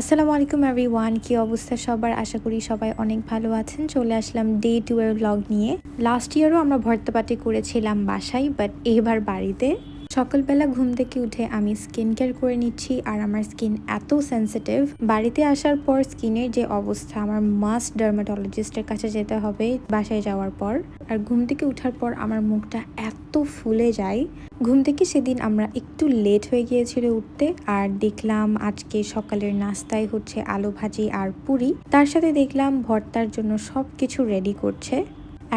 আসসালামু আলাইকুম এভরিওয়ান, কি অবস্থা সবার? আশা করি সবাই অনেক ভালো আছেন। চলে আসলাম ডে 2 এর ব্লগ নিয়ে। লাস্ট ইয়ারও আমরা ভর্তা পার্টি করেছিলাম বাসায়, বাট এবার বাড়িতে। সকালবেলা ঘুম থেকে উঠে আমি স্কিন কেয়ার করে নিচ্ছি, আর আমার স্কিন এত সেন্সিটিভ। বাড়িতে আসার পর স্কিনের যে অবস্থা, আমার মাস্ট ডার্মাটোলজিস্টের কাছে যেতে হবে বাসায় যাওয়ার পর। আর ঘুম থেকে উঠার পর আমার মুখটা এত ফুলে যায়। ঘুম থেকে সেদিন আমরা একটু লেট হয়ে গিয়েছিল উঠতে, আর দেখলাম আজকে সকালের নাস্তায় হচ্ছে আলু ভাজি আর পুরি। তার সাথে দেখলাম ভর্তার জন্য সব কিছু রেডি করছে।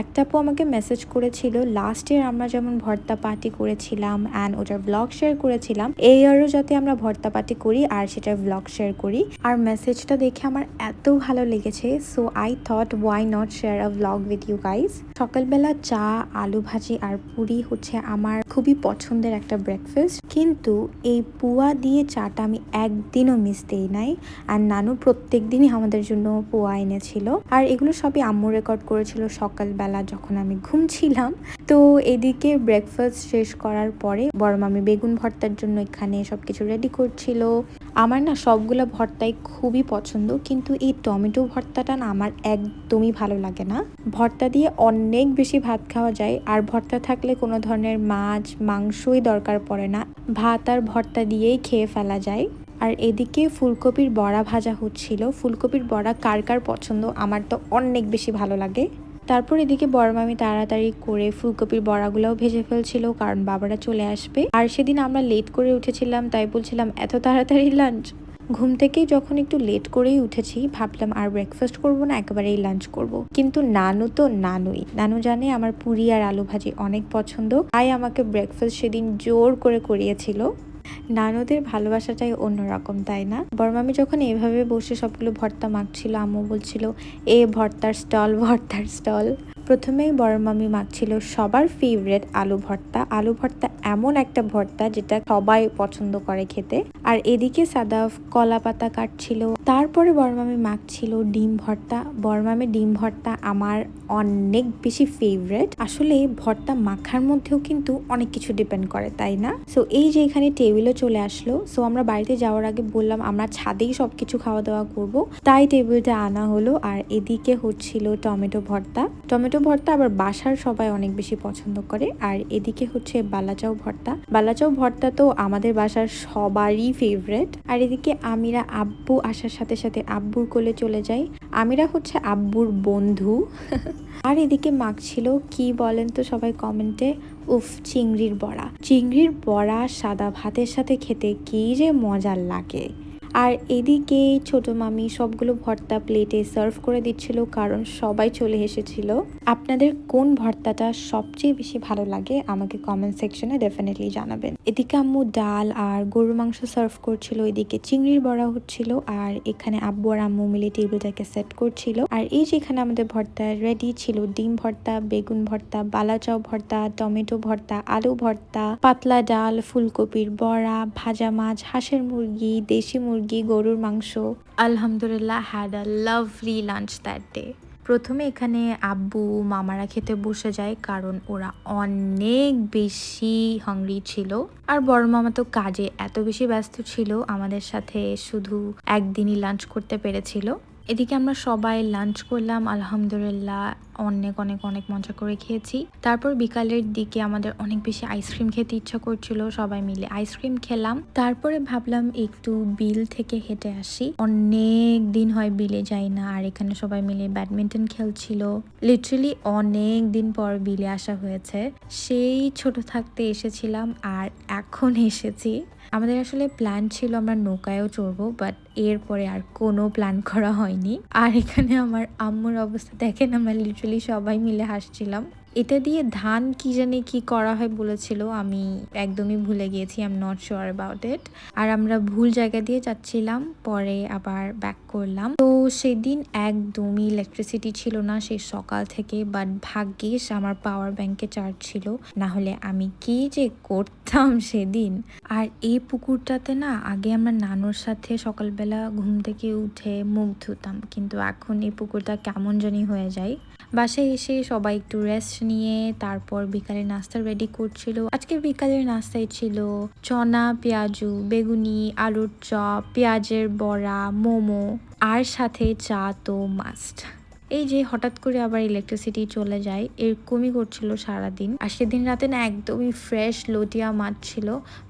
একটা আপু আমাকে মেসেজ করেছিল, লাস্ট ইয়ার আমরা যেমন ভর্তা পার্টি করেছিলাম অ্যান্ড ওটার ব্লগ শেয়ার করেছিলাম, এই ইয়ারও যাতে আমরা ভর্তা পার্টি করি আর সেটার ব্লগ শেয়ার করি। আর মেসেজটা দেখে আমার এত ভালো লেগেছে, so I thought why not share a blog with you guys. সকালবেলা চা, আলু ভাজি আর পুরি হচ্ছে আমার খুবই পছন্দের একটা ব্রেকফাস্ট, কিন্তু এই পুয়া দিয়ে চাটা আমি একদিনও মিস দেই নাই। আর নানু প্রত্যেক দিনই আমাদের জন্য পোয়া এনেছিল, আর এগুলো সবই আম্মু রেকর্ড করেছিল সকালবেলা যখন আমি ঘুমছিলাম। তো এদিকে ব্রেকফাস্ট শেষ করার পরে বড় মামি বেগুন ভর্তার জন্য এখানে সবকিছু রেডি করছিল। আমার না সবগুলো ভর্তাই খুবই পছন্দ, কিন্তু এই টমেটো ভর্তাটা না আমার একদমই ভালো লাগে না। ভর্তা দিয়ে অনেক বেশি ভাত খাওয়া যায়, আর ভর্তা থাকলে কোনো ধরনের মাছ মাংসই দরকার পড়ে না, ভাত আর ভর্তা দিয়েই খেয়ে ফেলা যায়। আর এদিকে ফুলকপির বড়া ভাজা হচ্ছিল। ফুলকপির বড়া কার কার পছন্দ? আমার তো অনেক বেশি ভালো লাগে। তারপর এদিকে বড় মামি তাড়াতাড়ি করে ফুলকপির বড়াগুলোও ভেজে ফেলছিল, কারণ বাবারা চলে আসবে। আর সেদিন আমরা লেট করে উঠেছিলাম, তাই বলছিলাম এত তাড়াতাড়ি লাঞ্চ। ঘুম থেকেই যখন একটু লেট করেই উঠেছি, ভাবলাম আর ব্রেকফাস্ট করবো না, একেবারেই লাঞ্চ করব। কিন্তু নানু তো নানু জানে আমার পুরি আর আলু ভাজি অনেক পছন্দ, তাই আমাকে ব্রেকফাস্ট সেদিন জোর করে করিয়েছিল। নানুদের ভালোবাসাটাই অন্যরকম, তাই না? বড়মামি যখন এভাবে বসে সবগুলো ভর্তা মাখছিল, আম্মু বলছিল এ ভর্তার স্টল, ভর্তার স্টল। প্রথমেই বড়মামি মাখছিল সবার ফেভারেট আলু ভর্তা। আলু ভর্তা এমন একটা ভর্তা যেটা সবাই পছন্দ করে খেতে। আর এদিকে সাদাফ কলা পাতা কাটছিল। তারপরে বড়মামি মাখছিল ডিম ভর্তা। বড়মামি ডিম ভর্তা আমার অনেক বেশি ফেভারেট। আসলে ভর্তা মাখার মধ্যেও কিন্তু অনেক কিছু ডিপেন্ড করে, তাই না? সো এই যে এখানে টেবিলও চলে আসলো। সো আমরা বাড়িতে যাওয়ার আগে বললাম আমরা ছাদেই সবকিছু খাওয়া দাওয়া করব, তাই টেবিলটা আনা হলো। আর এদিকে হচ্ছিল টমেটো ভর্তা। টমেটো ভর্তা আবার বাসার সবাই অনেক বেশি পছন্দ করে। আর এদিকে হচ্ছে বালাচাও ভর্তা। বালাচাও ভর্তা তো আমাদের বাসার সবারই ফেভারেট। আর এদিকে আমিরা আব্বু আসার সাথে সাথে আব্বুর কোলে চলে যায়। আমিরা হচ্ছে আব্বুর বন্ধু। আর এদিকে মাখছিল কি বলেন তো সবাই কমেন্টে? উফ, চিংড়ির বড়া। চিংড়ির বড়া সাদা ভাতের সাথে খেতে কি যে মজার লাগে। আর এদিকে ছোট মামি সবগুলো ভর্তা প্লেটে সার্ভ করে দিচ্ছিল, কারণ সবাই চলে এসেছিল। আপনাদের কোন ভর্তাটা সবচেয়ে বেশি ভালো লাগে আমাকে কমেন্ট সেকশনে ডেফিনেটলি জানাবেন। এদিকে আম্মু ডাল আর গরুর মাংস সার্ভ করছিল, এদিকে চিংড়ির বড়া হচ্ছিল, আর এখানে আব্বু আর আম্মু মিলে টেবিলটাকে সেট করছিল। আর এই যে এখানে আমাদের ভর্তা রেডি ছিল, ডিম ভর্তা, বেগুন ভর্তা, বালাচাও ভর্তা, টমেটো ভর্তা, আলু ভর্তা, পাতলা ডাল, ফুলকপির বড়া, ভাজা মাছ, হাঁসের মুরগি, দেশি মুরগি, গরুর মাংস। আলহামদুলিল্লাহ, had a lovely lunch that day. প্রথমে এখানে আব্বু মামারা খেতে বসে যায়, কারণ ওরা অনেক বেশি হাংরি ছিল। আর বড় মামা তো কাজে এত বেশি ব্যস্ত ছিল, আমাদের সাথে শুধু একদিনই লাঞ্চ করতে পেরেছিল। এদিকে আমরা সবাই লাঞ্চ করলাম, আলহামদুলিল্লাহ অনেক অনেক অনেক মজা করে খেয়েছি। তারপর বিকালের দিকে আমাদের অনেক বেশি আইসক্রিম খেতে ইচ্ছা করছিল, সবাই মিলে আইসক্রিম খেলাম। তারপরে ভাবলাম একটু বিল থেকে হেঁটে আসি, অনেক দিন হয় বিলে যাই না। আর এখানে সবাই মিলে ব্যাডমিন্টন খেলছিল। লিটারালি অনেক দিন পর বিলে আসা হয়েছে, সেই ছোট থাকতে এসেছিলাম আর এখন এসেছি। আমাদের আসলে প্ল্যান ছিল আমরা নৌকায়ও চড়বো, বাট এরপরে আর কোনো প্ল্যান করা হয়নি। আর এখানে আমার আম্মুর অবস্থা দেখেন, আমরা লিটারালি সবাই মিলে হাসছিলাম। এটা দিয়ে ধান কি জানি কি করা হয় বলেছিল, আমি একদমই ভুলে গিয়েছি, I am not sure about it. আর আমরা ভুল জায়গা দিয়ে যাচ্ছিলাম, পরে আবার ব্যাক করলাম। তো সেদিন একদমই ইলেকট্রিসিটি ছিল না সেই সকাল থেকে, বাট ভাগ্যিস আমার পাওয়ার ব্যাংকে চার্জ ছিল, না হলে আমি কি যে করতাম সেদিন। আর এই পুকুরটাতে না আগে আমরা নানুর সাথে সকালবেলা ঘুম থেকে উঠে মুখ ধুতাম, কিন্তু এখন এই পুকুরটা কেমন জানি হয়ে যায়। বাসায় এসে সবাই একটু রেস্ট নিয়ে তারপর বিকালের নাস্তা রেডি করছিল। আজকে বিকালের নাস্তায় ছিল চনা, পেঁয়াজু, বেগুনি, আলুর চপ, পেঁয়াজের বড়া, মোমো আর সাথে চা তো মাস্ট। এই যে হঠাৎ করে আবার ইলেকট্রিসিটি চলে যায়, এরকমই করছিল সারাদিন। আর সেদিন রাতে না একদমই ফ্রেশ লটিয়া মাছ ছিল,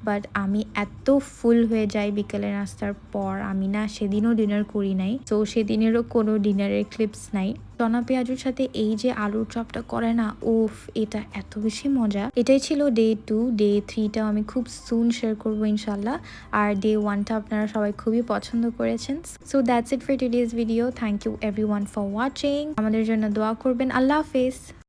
বাট আমি এত ফুল হয়ে যাই বিকেলের নাস্তার পর, আমি না সেদিনও ডিনার করি নাই। তো সেদিনেরও কোনো ডিনারের ক্লিপস নাই। চনা পেঁয়াজুর সাথে এই যে আলুর চপটা করে না, ওফ, এটা এত বেশি মজা। এটাই ছিল ডে 2। ডে 3টা আমি খুব সুন শেয়ার করবো ইনশাল্লাহ। আর ডে 1টা আপনারা সবাই খুবই পছন্দ করেছেন। So that's it for today's video. Thank you everyone for watching. আমাদের জন্য দোয়া করবেন। আল্লাহ হাফেজ।